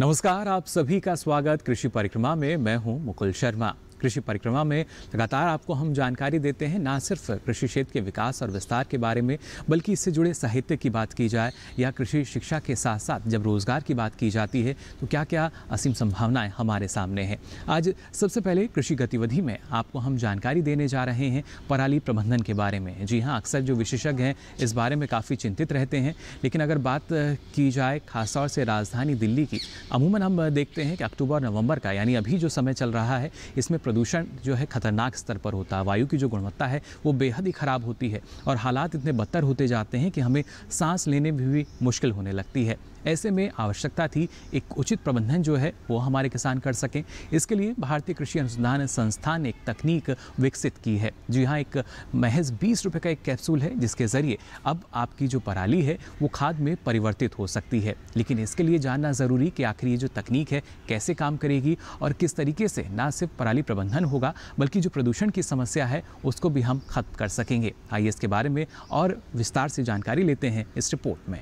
नमस्कार, आप सभी का स्वागत कृषि परिक्रमा में। मैं हूं मुकुल शर्मा। कृषि परिक्रमा में लगातार आपको हम जानकारी देते हैं, ना सिर्फ कृषि क्षेत्र के विकास और विस्तार के बारे में, बल्कि इससे जुड़े साहित्य की बात की जाए या कृषि शिक्षा के साथ साथ जब रोजगार की बात की जाती है तो क्या क्या असीम संभावनाएं हमारे सामने हैं। आज सबसे पहले कृषि गतिविधि में आपको हम जानकारी देने जा रहे हैं पराली प्रबंधन के बारे में। जी हाँ, अक्सर जो विशेषज्ञ हैं इस बारे में काफ़ी चिंतित रहते हैं, लेकिन अगर बात की जाए खासतौर से राजधानी दिल्ली की, अमूमन हम देखते हैं कि अक्टूबर नवंबर का यानी अभी जो समय चल रहा है इसमें प्रदूषण जो है खतरनाक स्तर पर होता है। वायु की जो गुणवत्ता है वो बेहद ही खराब होती है और हालात इतने बदतर होते जाते हैं कि हमें सांस लेने में भी मुश्किल होने लगती है। ऐसे में आवश्यकता थी एक उचित प्रबंधन जो है वो हमारे किसान कर सकें। इसके लिए भारतीय कृषि अनुसंधान संस्थान ने एक तकनीक विकसित की है। जी हाँ, एक महज 20 रुपये का एक कैप्सूल है जिसके ज़रिए अब आपकी जो पराली है वो खाद में परिवर्तित हो सकती है। लेकिन इसके लिए जानना ज़रूरी कि आखिर ये जो तकनीक है कैसे काम करेगी और किस तरीके से ना सिर्फ पराली प्रबंधन होगा बल्कि जो प्रदूषण की समस्या है उसको भी हम खत्म कर सकेंगे। आइए इसके बारे में और विस्तार से जानकारी लेते हैं इस रिपोर्ट में।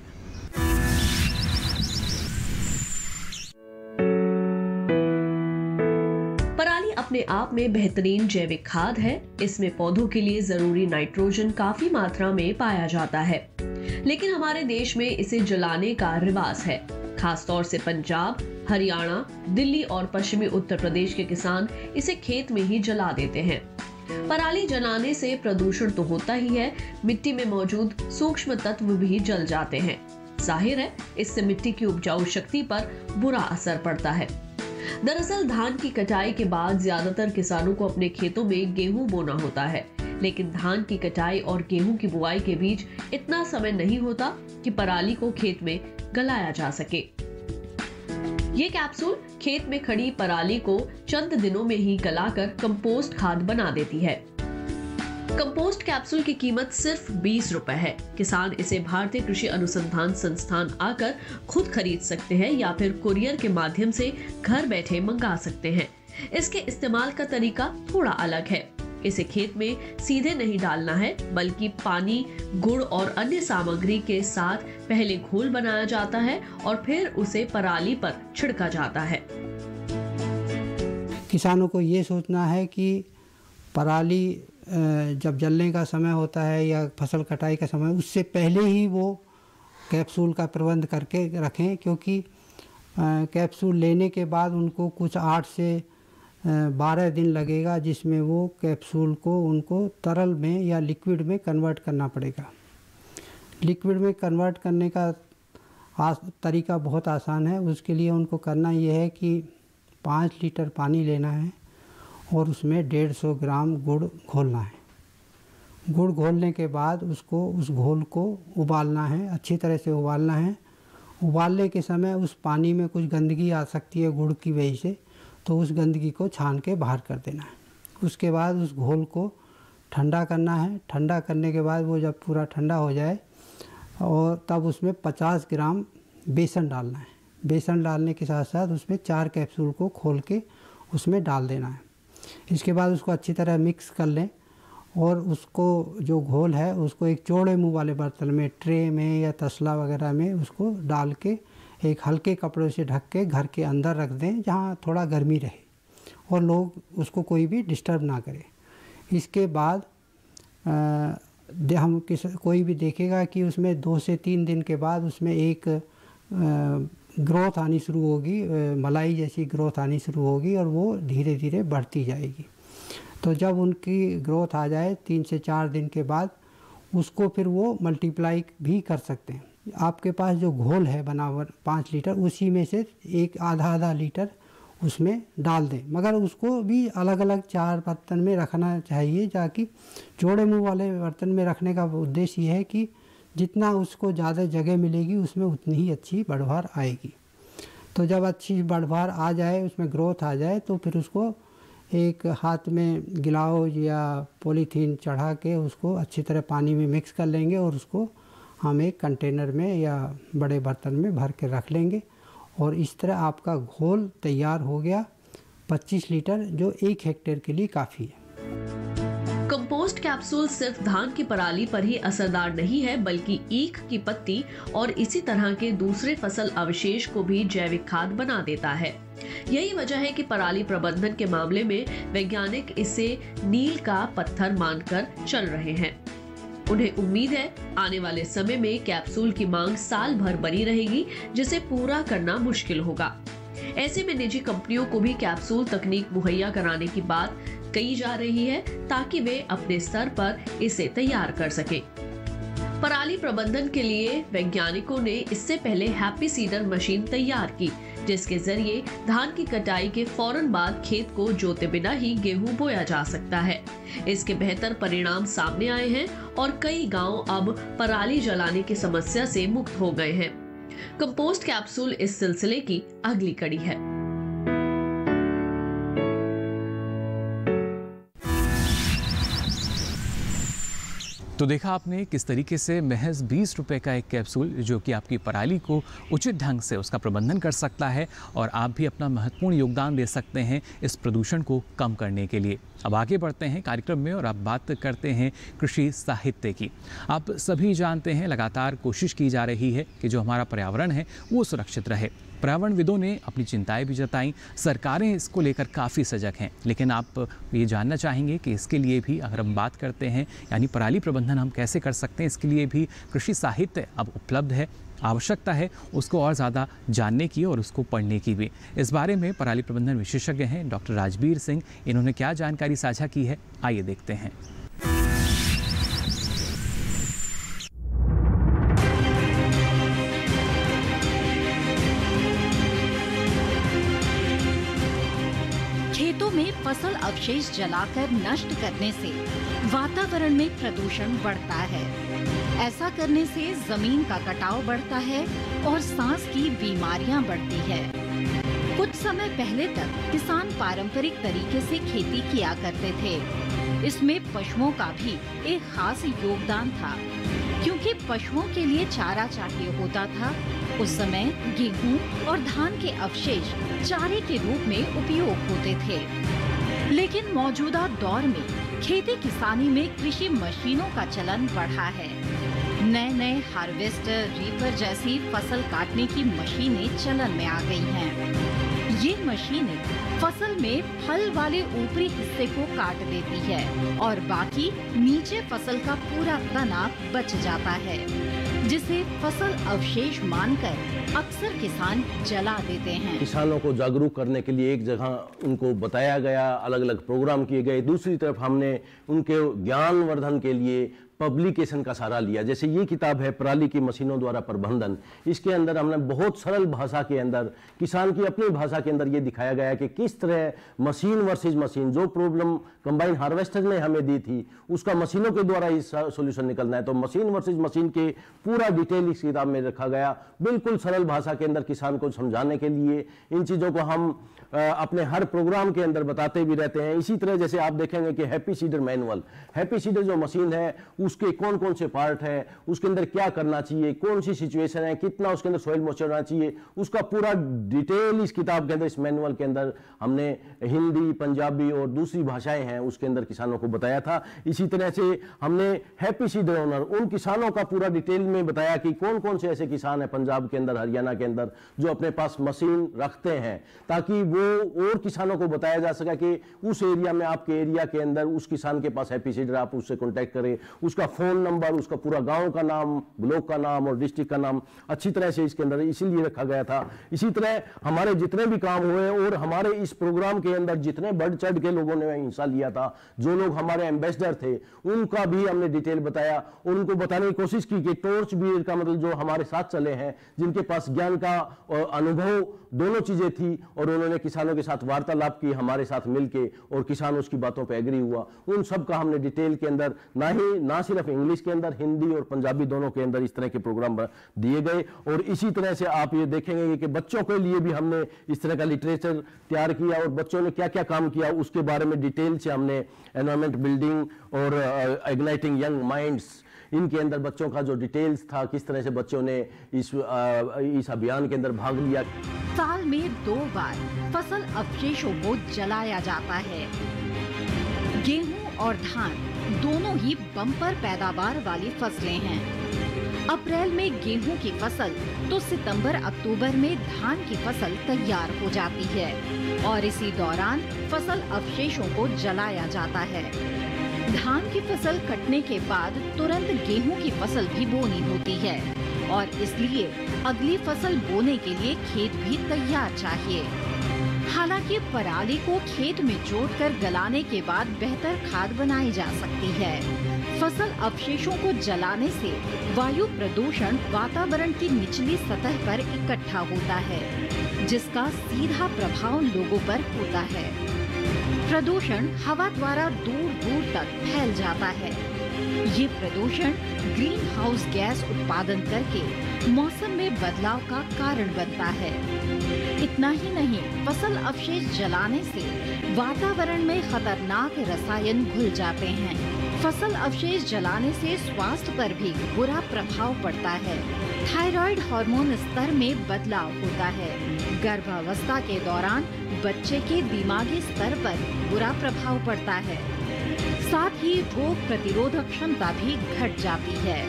अपने आप में बेहतरीन जैविक खाद है। इसमें पौधों के लिए जरूरी नाइट्रोजन काफी मात्रा में पाया जाता है, लेकिन हमारे देश में इसे जलाने का रिवाज है। खासतौर से पंजाब, हरियाणा, दिल्ली और पश्चिमी उत्तर प्रदेश के किसान इसे खेत में ही जला देते हैं। पराली जलाने से प्रदूषण तो होता ही है, मिट्टी में मौजूद सूक्ष्म तत्व भी जल जाते हैं। जाहिर है, इससे मिट्टी की उपजाऊ शक्ति पर बुरा असर पड़ता है। दरअसल धान की कटाई के बाद ज्यादातर किसानों को अपने खेतों में गेहूं बोना होता है, लेकिन धान की कटाई और गेहूं की बुआई के बीच इतना समय नहीं होता कि पराली को खेत में गलाया जा सके। ये कैप्सूल खेत में खड़ी पराली को चंद दिनों में ही गलाकर कंपोस्ट खाद बना देती है। कंपोस्ट कैप्सूल की कीमत सिर्फ 20 रुपए है। किसान इसे भारतीय कृषि अनुसंधान संस्थान आकर खुद खरीद सकते हैं या फिर कुरियर के माध्यम से घर बैठे मंगा सकते हैं। इसके इस्तेमाल का तरीका थोड़ा अलग है। इसे खेत में सीधे नहीं डालना है, बल्कि पानी, गुड़ और अन्य सामग्री के साथ पहले घोल बनाया जाता है और फिर उसे पराली पर छिड़का जाता है। किसानों को ये सोचना है कि पराली जब जलने का समय होता है या फसल कटाई का समय, उससे पहले ही वो कैप्सूल का प्रबंध करके रखें, क्योंकि कैप्सूल लेने के बाद उनको कुछ 8 से 12 दिन लगेगा, जिसमें वो कैप्सूल को उनको तरल में या लिक्विड में कन्वर्ट करना पड़ेगा। लिक्विड में कन्वर्ट करने का तरीका बहुत आसान है। उसके लिए उनको करना ये है कि 5 लीटर पानी लेना है और उसमें 150 ग्राम गुड़ घोलना है। गुड़ घोलने के बाद उस घोल को उबालना है, अच्छी तरह से उबालना है। उबालने के समय उस पानी में कुछ गंदगी आ सकती है गुड़ की वजह से, तो उस गंदगी को छान के बाहर कर देना है। उसके बाद उस घोल को ठंडा करना है। ठंडा करने के बाद वो जब पूरा ठंडा हो जाए और तब उसमें 50 ग्राम बेसन डालना है। बेसन डालने के साथ साथ उसमें 4 कैप्सूल को खोल के उसमें डाल देना है। इसके बाद उसको अच्छी तरह मिक्स कर लें और उसको जो घोल है उसको एक चौड़े मुंह वाले बर्तन में, ट्रे में या तसला वगैरह में उसको डाल के एक हल्के कपड़े से ढक के घर के अंदर रख दें, जहाँ थोड़ा गर्मी रहे और लोग उसको कोई भी डिस्टर्ब ना करे। इसके बाद कोई भी देखेगा कि उसमें 2 से 3 दिन के बाद उसमें एक ग्रोथ आनी शुरू होगी, मलाई जैसी ग्रोथ आनी शुरू होगी और वो धीरे धीरे बढ़ती जाएगी। तो जब उनकी ग्रोथ आ जाए 3 से 4 दिन के बाद उसको फिर वो मल्टीप्लाई भी कर सकते हैं। आपके पास जो घोल है बनावर 5 लीटर, उसी में से एक आधा लीटर उसमें डाल दें, मगर उसको भी अलग अलग 4 बर्तन में रखना चाहिए, ताकि चौड़े मुँह वाले बर्तन में रखने का उद्देश्य ये है कि जितना उसको ज़्यादा जगह मिलेगी उसमें उतनी ही अच्छी बढ़वार आएगी। तो जब अच्छी बढ़वार आ जाए, उसमें ग्रोथ आ जाए, तो फिर उसको एक हाथ में ग्लाउज या पॉलीथीन चढ़ा के उसको अच्छी तरह पानी में मिक्स कर लेंगे और उसको हम एक कंटेनर में या बड़े बर्तन में भर के रख लेंगे और इस तरह आपका घोल तैयार हो गया 25 लीटर, जो 1 हेक्टेयर के लिए काफ़ी है। कंपोस्ट कैप्सूल सिर्फ धान की पराली पर ही असरदार नहीं है, बल्कि ईख की पत्ती और इसी तरह के दूसरे फसल अवशेष को भी जैविक खाद बना देता है। यही वजह है कि पराली प्रबंधन के मामले में वैज्ञानिक इसे नील का पत्थर मानकर चल रहे हैं। उन्हें उम्मीद है आने वाले समय में कैप्सूल की मांग साल भर बनी रहेगी, जिसे पूरा करना मुश्किल होगा। ऐसे में निजी कंपनियों को भी कैप्सूल तकनीक मुहैया कराने की बात कही जा रही है, ताकि वे अपने स्तर पर इसे तैयार कर सकें। पराली प्रबंधन के लिए वैज्ञानिकों ने इससे पहले हैप्पी सीडर मशीन तैयार की, जिसके जरिए धान की कटाई के फौरन बाद खेत को जोते बिना ही गेहूं बोया जा सकता है। इसके बेहतर परिणाम सामने आए हैं और कई गांव अब पराली जलाने की समस्या से मुक्त हो गए हैं। कंपोस्ट कैप्सूल इस सिलसिले की अगली कड़ी है। तो देखा आपने किस तरीके से महज 20 रुपए का एक कैप्सूल जो कि आपकी पराली को उचित ढंग से उसका प्रबंधन कर सकता है और आप भी अपना महत्वपूर्ण योगदान दे सकते हैं इस प्रदूषण को कम करने के लिए। अब आगे बढ़ते हैं कार्यक्रम में और अब बात करते हैं कृषि साहित्य की। आप सभी जानते हैं लगातार कोशिश की जा रही है कि जो हमारा पर्यावरण है वो सुरक्षित रहे। पर्यावरणविदों ने अपनी चिंताएं भी जताई, सरकारें इसको लेकर काफ़ी सजग हैं, लेकिन आप ये जानना चाहेंगे कि इसके लिए भी अगर हम बात करते हैं यानी पराली प्रबंधन हम कैसे कर सकते हैं, इसके लिए भी कृषि साहित्य अब उपलब्ध है। आवश्यकता है उसको और ज़्यादा जानने की और उसको पढ़ने की भी। इस बारे में पराली प्रबंधन विशेषज्ञ हैं डॉक्टर राजबीर सिंह, इन्होंने क्या जानकारी साझा की है, आइए देखते हैं। खेतों में फसल अवशेष जलाकर नष्ट करने से वातावरण में प्रदूषण बढ़ता है। ऐसा करने से जमीन का कटाव बढ़ता है और सांस की बीमारियां बढ़ती है। कुछ समय पहले तक किसान पारंपरिक तरीके से खेती किया करते थे। इसमें पशुओं का भी एक खास योगदान था, क्योंकि पशुओं के लिए चारा चाहिए होता था। उस समय गेहूं और धान के अवशेष चारे के रूप में उपयोग होते थे। लेकिन मौजूदा दौर में खेती किसानी में कृषि मशीनों का चलन बढ़ा है। नए नए हार्वेस्टर, रीपर जैसी फसल काटने की मशीनें चलन में आ गई हैं। ये मशीनें फसल में फल वाले ऊपरी हिस्से को काट देती है और बाकी नीचे फसल का पूरा तना बच जाता है, जिसे फसल अवशेष मानकर अक्सर किसान जला देते हैं। किसानों को जागरूक करने के लिए एक जगह उनको बताया गया, अलग अलग प्रोग्राम किए गए। दूसरी तरफ हमने उनके ज्ञानवर्धन के लिए पब्लिकेशन का सहारा लिया। जैसे ये किताब है पराली की मशीनों द्वारा प्रबंधन, इसके अंदर हमने बहुत सरल भाषा के अंदर, किसान की अपनी भाषा के अंदर ये दिखाया गया कि किस तरह मशीन वर्सेज मशीन, जो प्रॉब्लम कंबाइन हार्वेस्टर ने हमें दी थी उसका मशीनों के द्वारा ही सोल्यूशन निकलना है। तो मशीन वर्सेज मशीन के पूरा डिटेल इस किताब में रखा गया, बिल्कुल सरल भाषा के अंदर किसान को समझाने के लिए। इन चीज़ों को हम अपने हर प्रोग्राम के अंदर बताते भी रहते हैं। इसी तरह जैसे आप देखेंगे कि happy seeder manual, happy seeder जो मशीन है उसके कौन कौन से पार्ट है, उसके अंदर क्या करना चाहिए, कौन सी सिचुएशन है, कितना उसके अंदर सॉइल मॉइस्चर होना चाहिए, उसका पूरा डिटेल इस किताब के अंदर, इस मैनुअल के अंदर हमने हिंदी, पंजाबी और दूसरी भाषाएं हैं उसके अंदर किसानों को बताया था। इसी तरह से हमने हैप्पी सीडर ओनर, उन किसानों का पूरा डिटेल में बताया कि कौन कौन से ऐसे किसान हैं पंजाब के अंदर, हरियाणा के अंदर जो अपने पास मशीन रखते हैं, ताकि वो और किसानों को बताया जा सके कि उस एरिया में, आपके एरिया के अंदर उस किसान के पास हैप्पी सीडर, आप उससे कॉन्टैक्ट करें, उसका फोन नंबर, उसका पूरा गांव का नाम, ब्लॉक का नाम और डिस्ट्रिक्ट का नाम अच्छी तरह से इसके अंदर इसीलिए रखा गया था। इसी तरह हमारे जितने भी काम हुए और हमारे इस प्रोग्राम के अंदर जितने बढ़ चढ़ के लोगों ने हिस्सा लिया था, जो लोग हमारे एम्बेसडर थे, उनका भी हमने डिटेल बताया और उनको बताने की कोशिश की कि टॉर्च भी का मतलब जो हमारे साथ चले हैं, जिनके पास ज्ञान का और अनुभव दोनों चीजें थी, और उन्होंने किसानों के साथ वार्तालाप की हमारे साथ मिलके और किसान उसकी बातों पे एग्री हुआ। उन सब का हमने डिटेल के अंदर ना सिर्फ इंग्लिश के अंदर, हिंदी और पंजाबी दोनों के अंदर इस तरह के प्रोग्राम दिए गए। और इसी तरह से आप ये देखेंगे कि बच्चों के लिए भी हमने इस तरह का लिटरेचर तैयार किया और बच्चों ने क्या क्या काम किया उसके बारे में डिटेल से हमने एनवायरमेंट बिल्डिंग और इग्नाइटिंग यंग माइंड्स, इनके अंदर बच्चों का जो डिटेल्स था, किस तरह से बच्चों ने इस अभियान के अंदर भाग लिया। साल में 2 बार फसल अवशेषों को जलाया जाता है। गेहूं और धान दोनों ही बम्पर पैदावार वाली फसलें हैं। अप्रैल में गेहूं की फसल तो सितंबर अक्टूबर में धान की फसल तैयार हो जाती है और इसी दौरान फसल अवशेषों को जलाया जाता है। धान की फसल कटने के बाद तुरंत गेहूं की फसल भी बोनी होती है और इसलिए अगली फसल बोने के लिए खेत भी तैयार चाहिए। हालांकि पराली को खेत में जोतकर गलाने के बाद बेहतर खाद बनाई जा सकती है। फसल अवशेषों को जलाने से वायु प्रदूषण वातावरण की निचली सतह पर इकट्ठा होता है, जिसका सीधा प्रभाव लोगों पर होता है। प्रदूषण हवा द्वारा दूर दूर तक फैल जाता है। ये प्रदूषण ग्रीन हाउस गैस उत्पादन करके मौसम में बदलाव का कारण बनता है। इतना ही नहीं, फसल अवशेष जलाने से वातावरण में खतरनाक रसायन घुल जाते हैं। फसल अवशेष जलाने से स्वास्थ्य पर भी बुरा प्रभाव पड़ता है। थायराइड हार्मोन स्तर में बदलाव होता है। गर्भावस्था के दौरान बच्चे के दिमागी स्तर पर बुरा प्रभाव पड़ता है। साथ ही रोग प्रतिरोधक क्षमता भी घट जाती है।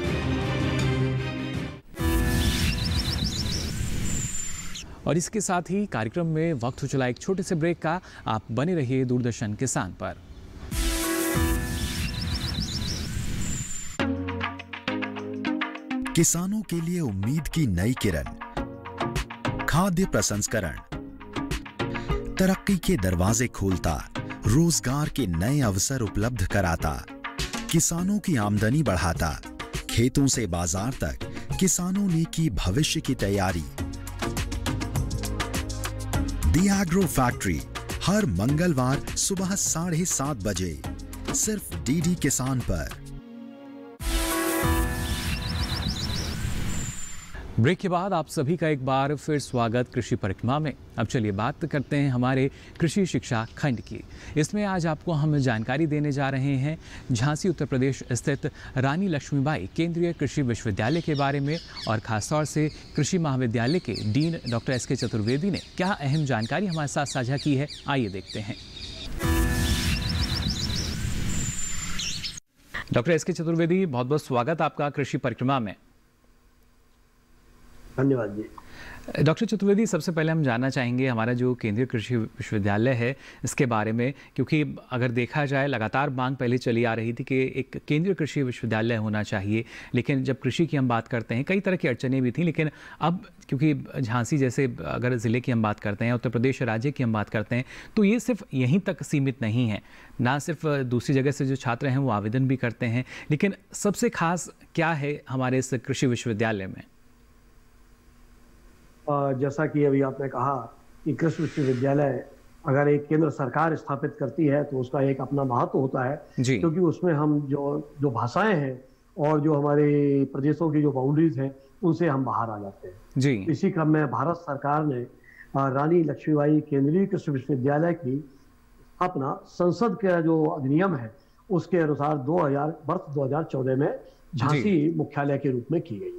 और इसके साथ ही कार्यक्रम में वक्त हो चला एक छोटे से ब्रेक का। आप बने रहिए दूरदर्शन किसान पर। किसानों के लिए उम्मीद की नई किरण, खाद्य प्रसंस्करण, तरक्की के दरवाजे खोलता, रोजगार के नए अवसर उपलब्ध कराता, किसानों की आमदनी बढ़ाता, खेतों से बाजार तक किसानों ने की भविष्य की तैयारी। दी एग्रो फैक्ट्री हर मंगलवार सुबह 7:30 बजे सिर्फ डीडी किसान पर। ब्रेक के बाद आप सभी का एक बार फिर स्वागत कृषि परिक्रमा में। अब चलिए बात करते हैं हमारे कृषि शिक्षा खंड की। इसमें आज आपको हम जानकारी देने जा रहे हैं झांसी उत्तर प्रदेश स्थित रानी लक्ष्मीबाई केंद्रीय कृषि विश्वविद्यालय के बारे में, और खासतौर से कृषि महाविद्यालय के डीन डॉक्टर एस के चतुर्वेदी ने क्या अहम जानकारी हमारे साथ साझा की है। आइए देखते हैं। डॉक्टर एस के चतुर्वेदी, बहुत बहुत स्वागत आपका कृषि परिक्रमा में। धन्यवाद जी। डॉक्टर चतुर्वेदी, सबसे पहले हम जानना चाहेंगे हमारा जो केंद्रीय कृषि विश्वविद्यालय है इसके बारे में, क्योंकि अगर देखा जाए लगातार मांग पहले चली आ रही थी कि एक केंद्रीय कृषि विश्वविद्यालय होना चाहिए, लेकिन जब कृषि की हम बात करते हैं कई तरह की अड़चनें भी थी, लेकिन अब क्योंकि झांसी जैसे अगर ज़िले की हम बात करते हैं, उत्तर प्रदेश राज्य की हम बात करते हैं, तो ये सिर्फ यहीं तक सीमित नहीं है। ना सिर्फ दूसरी जगह से जो छात्र हैं वो आवेदन भी करते हैं, लेकिन सबसे खास क्या है हमारे इस कृषि विश्वविद्यालय में? जैसा कि अभी आपने कहा कि कृषि विश्वविद्यालय अगर एक केंद्र सरकार स्थापित करती है तो उसका एक अपना महत्व होता है, क्योंकि उसमें हम जो भाषाएं हैं और जो हमारे प्रदेशों की जो बाउंड्रीज हैं उनसे हम बाहर आ जाते हैं जी। इसी क्रम में भारत सरकार ने रानी लक्ष्मीबाई केंद्रीय कृषि विश्वविद्यालय की स्थापना संसद का जो अधिनियम है उसके अनुसार वर्ष 2014 में झांसी मुख्यालय के रूप में की गई।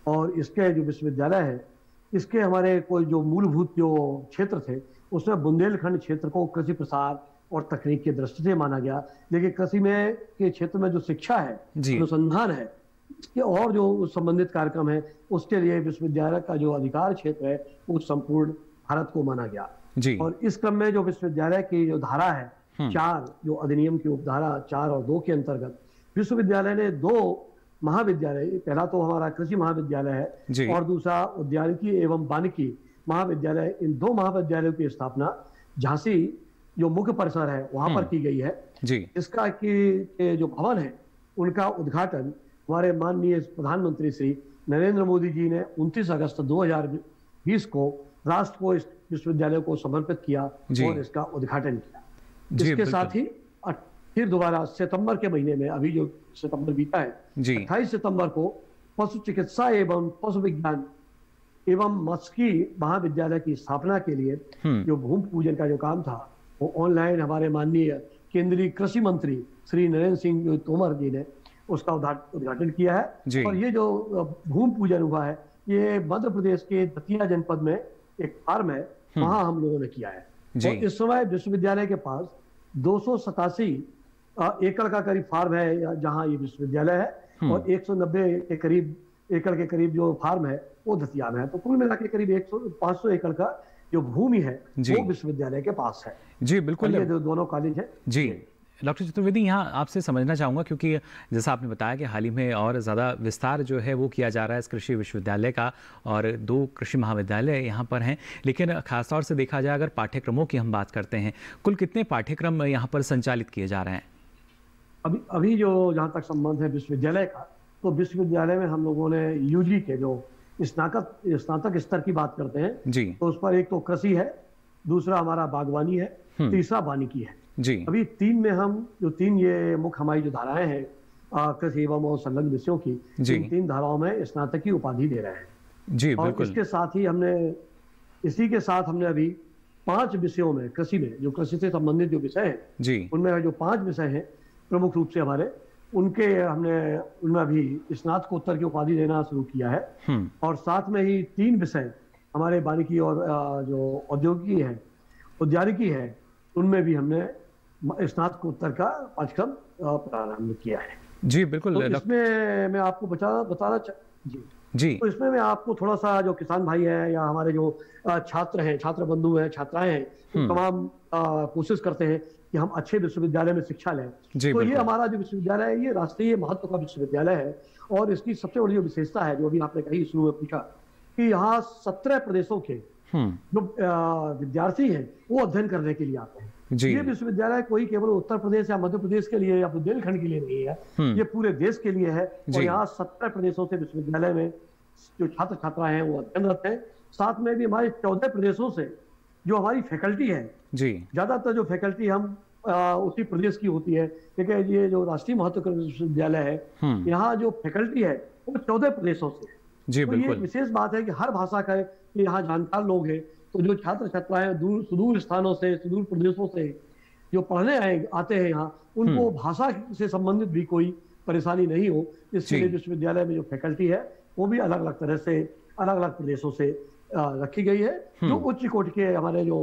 और इसके जो विश्वविद्यालय है इसके हमारे कोई जो मूलभूत जो क्षेत्र थे उसमें बुंदेलखंड क्षेत्र को कृषि प्रसार और तकनीक की दृष्टि से माना गया, लेकिन कृषि में के क्षेत्र में जो शिक्षा है, अनुसंधान है, इसके और जो संबंधित कार्यक्रम है उसके लिए विश्वविद्यालय का जो अधिकार क्षेत्र है वो संपूर्ण भारत को माना गया जी। और इस क्रम में जो विश्वविद्यालय की जो धारा है 4 जो अधिनियम की उपधारा 4 और 2 के अंतर्गत विश्वविद्यालय ने 2 महाविद्यालय, पहला तो हमारा कृषि महाविद्यालय है और दूसरा उद्यानिकी एवं वानिकी महाविद्यालय, इन 2 महाविद्यालयों की स्थापना झांसी जो मुख्य परिसर है वहां पर की गई है जी। इसका कि जो भवन है उनका उद्घाटन हमारे माननीय प्रधानमंत्री श्री नरेंद्र मोदी जी ने 29 अगस्त 2020 को राष्ट्र को इस विश्वविद्यालय को समर्पित किया और इसका उद्घाटन किया। इसके साथ ही फिर दोबारा सितंबर के महीने में, अभी जो सितंबर बीता है, 28 सितंबर को पशु चिकित्सा एवं पशु विज्ञान एवं मत्स्यिकी महाविद्यालय की स्थापना के लिए जो भूमि पूजन का जो काम था वो ऑनलाइन हमारे माननीय केंद्रीय कृषि मंत्री श्री नरेंद्र सिंह तोमर जी ने उसका उद्घाटन किया है। और ये जो भूमि पूजन हुआ है ये मध्य प्रदेश के दतिया जनपद में एक फार्म है, वहां हम लोगों ने किया है। और इस समय विश्वविद्यालय के पास 287 एकड़ का करीब फार्म है जहाँ ये विश्वविद्यालय है, और 190 के करीब एकड़ के करीब जो फार्म है वो दतिया में है। तो कुल मिला के करीब 500 एकड़ का जो भूमि है वो विश्वविद्यालय के पास है। जी बिल्कुल, ये दोनों कॉलेज है। जी डॉक्टर चतुर्वेदी, यहाँ आपसे समझना चाहूँगा, क्योंकि जैसा आपने बताया कि हाल ही में और ज़्यादा विस्तार जो है वो किया जा रहा है इस कृषि विश्वविद्यालय का, और 2 कृषि महाविद्यालय यहाँ पर हैं, लेकिन खासतौर से देखा जाए अगर पाठ्यक्रमों की हम बात करते हैं, कुल कितने पाठ्यक्रम यहाँ पर संचालित किए जा रहे हैं? अभी जो जहाँ तक संबंध है विश्वविद्यालय का, तो विश्वविद्यालय में हम लोगों ने यूजी के जो स्नातक स्तर की बात करते हैं जी, तो उस पर एक तो कृषि है, दूसरा हमारा बागवानी है, तीसरा वानिकी है जी। अभी 3 में हम जो 3 ये मुख्य हमारी जो धाराएं हैं कृषि एवं और संलग्न विषयों की, इन 3 धाराओं में स्नातक की उपाधि दे रहे हैं जी। और बिल्कुल, इसके साथ ही इसी के साथ हमने अभी 5 विषयों में कृषि में जो कृषि से संबंधित जो विषय हैं जी, उनमें जो 5 विषय हैं प्रमुख रूप से हमारे, उनमें अभी स्नातकोत्तर की उपाधि देना शुरू किया है। और साथ में ही 3 विषय हमारे वानिकी और जो औद्योगिकी है, उद्यानिकी है, उनमें भी हमने स्नातकोत्तर का पाठ्यक्रम प्रारंभ किया है। जी बिल्कुल। तो इसमें मैं आपको बताना जी, तो इसमें मैं आपको थोड़ा सा जो किसान भाई है या हमारे जो छात्र हैं, छात्र बंधु हैं, छात्राएं हैं, तो तमाम कोशिश करते हैं कि हम अच्छे विश्वविद्यालय में शिक्षा लें। तो ये हमारा जो विश्वविद्यालय है ये राष्ट्रीय महत्व का विश्वविद्यालय है, और इसकी सबसे बड़ी जो विशेषता है जो अभी आपने कही शुरू में पूछा कि यहाँ 17 प्रदेशों के जो विद्यार्थी हैं वो अध्ययन करने के लिए आते हैं। ये विश्वविद्यालय कोई केवल उत्तर प्रदेश या मध्य प्रदेश के लिए या बुंदेलखंड के लिए नहीं है, ये पूरे देश के लिए है। और यहाँ 17 प्रदेशों से विश्वविद्यालय में जो छात्र छात्राएं हैं वो अध्ययनरत हैं। साथ में भी हमारे 14 प्रदेशों से जो हमारी फैकल्टी है, ज्यादातर जो फैकल्टी हम उसी प्रदेश की होती है, क्योंकि ये जो राष्ट्रीय महत्व का विश्वविद्यालय है, यहाँ जो फैकल्टी है वो 14 प्रदेशों से जी। तो ये विशेष बात है कि हर भाषा का यहाँ जानकार लोग हैं। तो जो छात्र छात्राएं सुदूर स्थानों से, सुदूर प्रदेशों से जो पढ़ने आते हैं यहाँ, उनको भाषा से संबंधित भी कोई परेशानी नहीं हो, इसके लिए विश्वविद्यालय में जो फैकल्टी है वो भी अलग अलग तरह से अलग अलग प्रदेशों से रखी गई है। जो उच्च कोटि के हमारे जो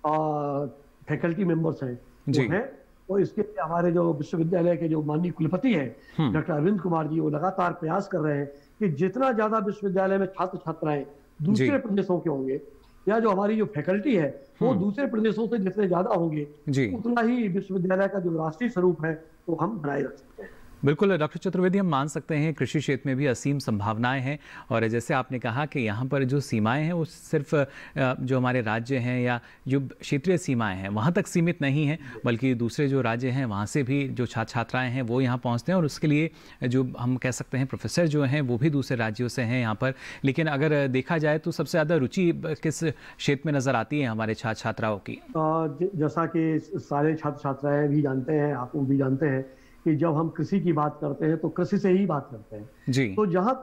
फैकल्टी मेंबर्स हैं वो हैं, और इसके लिए हमारे जो विश्वविद्यालय के जो माननीय कुलपति हैं डॉक्टर अरविंद कुमार जी, वो लगातार प्रयास कर रहे हैं कि जितना ज्यादा विश्वविद्यालय में छात्र छात्राएं दूसरे प्रदेशों के होंगे, या जो हमारी जो फैकल्टी है वो दूसरे प्रदेशों से जितने ज्यादा होंगे, उतना ही विश्वविद्यालय का जो राष्ट्रीय स्वरूप है वो हम बनाए रख सकते हैं। बिल्कुल डॉक्टर चतुर्वेदी, हम मान सकते हैं कृषि क्षेत्र में भी असीम संभावनाएं हैं, और जैसे आपने कहा कि यहाँ पर जो सीमाएं हैं वो सिर्फ जो हमारे राज्य हैं या जो क्षेत्रीय सीमाएं हैं वहाँ तक सीमित नहीं हैं, बल्कि दूसरे जो राज्य हैं वहाँ से भी जो छात्र छात्राएं हैं वो यहाँ पहुँचते हैं, और उसके लिए जो हम कह सकते हैं प्रोफेसर जो हैं वो भी दूसरे राज्यों से हैं यहाँ पर। लेकिन अगर देखा जाए तो सबसे ज़्यादा रुचि किस क्षेत्र में नज़र आती है हमारे छात्र छात्राओं की? जैसा कि सारे छात्र छात्राएं भी जानते हैं, आप भी जानते हैं कि जब हम कृषि की बात करते हैं तो कृषि से ही बात करते हैं जी। तो जहाँ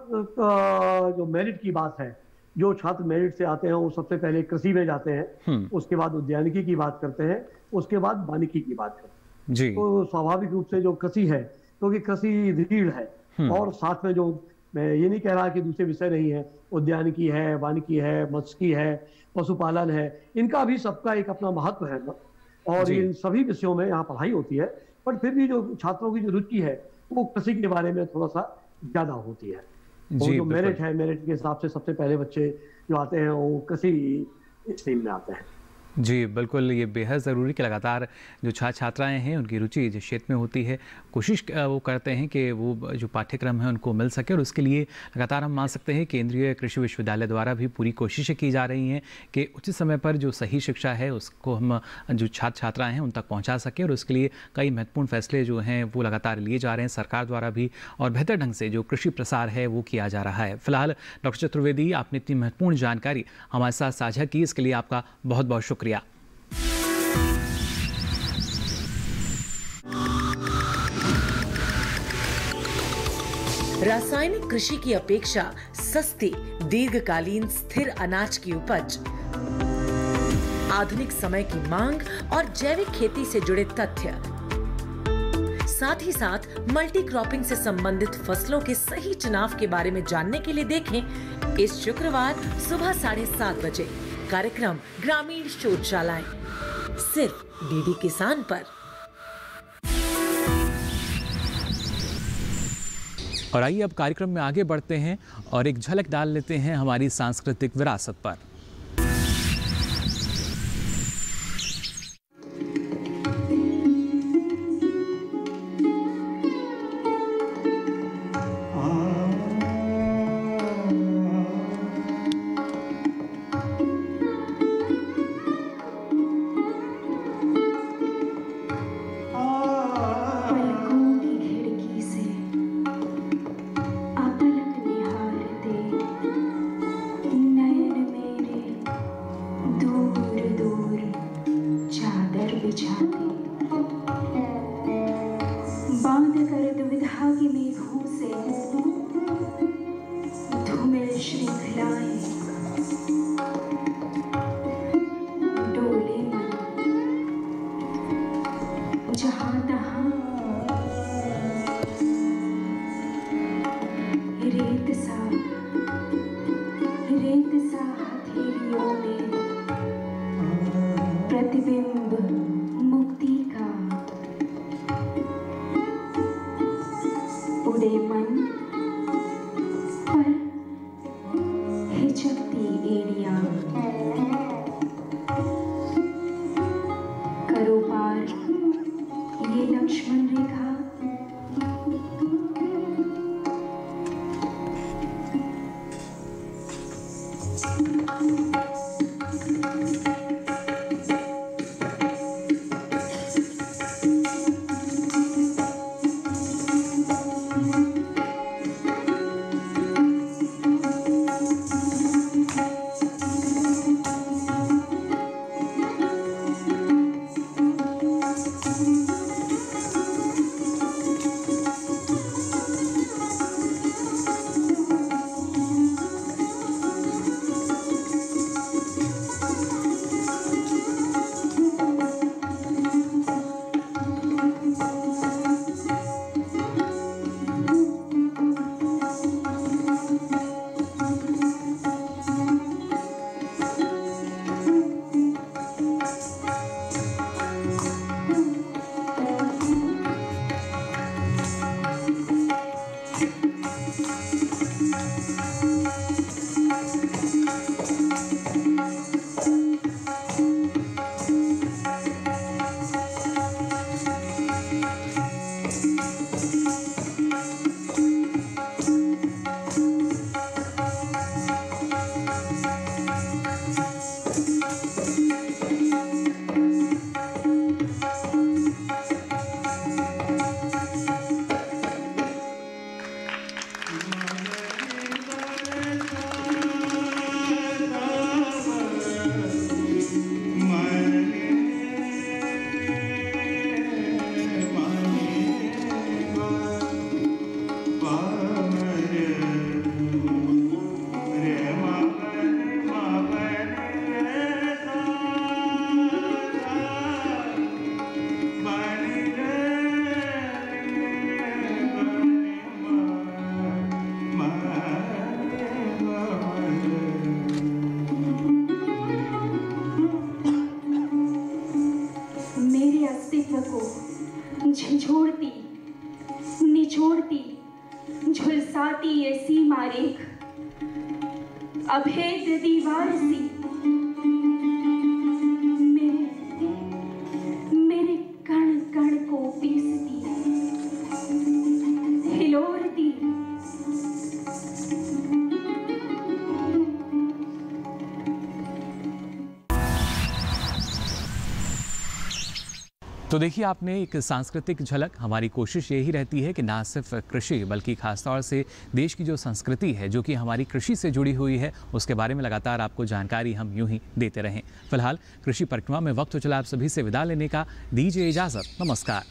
जो मेरिट की बात है, जो छात्र मेरिट से आते हैं वो सबसे पहले कृषि में जाते हैं, उसके बाद उद्यानिकी की बात करते हैं, उसके बाद वानिकी की बात करते हैं जी। तो स्वाभाविक रूप से जो कृषि है, क्योंकि कृषि रीढ़ है, और साथ में जो मैं ये नहीं कह रहा कि दूसरे विषय नहीं है, उद्यानिकी है, वानिकी है, मत्स्यिकी है, पशुपालन है, इनका भी सबका एक अपना महत्व है, और इन सभी विषयों में यहाँ पढ़ाई होती है। पर फिर भी जो छात्रों की जो रुचि है वो कृषि के बारे में थोड़ा सा ज्यादा होती है। और जो मेरिट है, मेरिट के हिसाब से सबसे पहले बच्चे जो आते हैं वो कृषि स्ट्रीम में आते हैं। जी बिल्कुल, ये बेहद ज़रूरी कि लगातार जो छात्र छात्राएँ हैं उनकी रुचि जिस क्षेत्र में होती है, कोशिश वो करते हैं कि वो जो पाठ्यक्रम है उनको मिल सके, और उसके लिए लगातार हम मान सकते हैं केंद्रीय कृषि विश्वविद्यालय द्वारा भी पूरी कोशिशें की जा रही हैं कि उचित समय पर जो सही शिक्षा है उसको हम जो छात्र छात्राएँ हैं उन तक पहुँचा सकें, और उसके लिए कई महत्वपूर्ण फैसले जो हैं वो लगातार लिए जा रहे हैं सरकार द्वारा भी, और बेहतर ढंग से जो कृषि प्रसार है वो किया जा रहा है। फिलहाल डॉक्टर चतुर्वेदी, आपने इतनी महत्वपूर्ण जानकारी हमारे साथ साझा की, इसके लिए आपका बहुत बहुत शुक्रिया। रासायनिक कृषि की अपेक्षा सस्ती दीर्घकालीन स्थिर अनाज की उपज, आधुनिक समय की मांग और जैविक खेती से जुड़े तथ्य, साथ ही साथ मल्टी क्रॉपिंग से संबंधित फसलों के सही चुनाव के बारे में जानने के लिए देखें इस शुक्रवार सुबह 7:30 बजे कार्यक्रम ग्रामीण शोधशालाएं, सिर्फ डीडी किसान पर। और आइए अब कार्यक्रम में आगे बढ़ते हैं और एक झलक डाल लेते हैं हमारी सांस्कृतिक विरासत पर। अभेद दीवार सी मेरे कण कण को पीसती हिलोरती। तो देखिए आपने एक सांस्कृतिक झलक। हमारी कोशिश यही रहती है कि ना सिर्फ कृषि बल्कि खासतौर से देश की जो संस्कृति है जो कि हमारी कृषि से जुड़ी हुई है उसके बारे में लगातार आपको जानकारी हम यूं ही देते रहें। फिलहाल कृषि परिक्रमा में वक्त हो चला आप सभी से विदा लेने का। दीजिए इजाज़त। नमस्कार।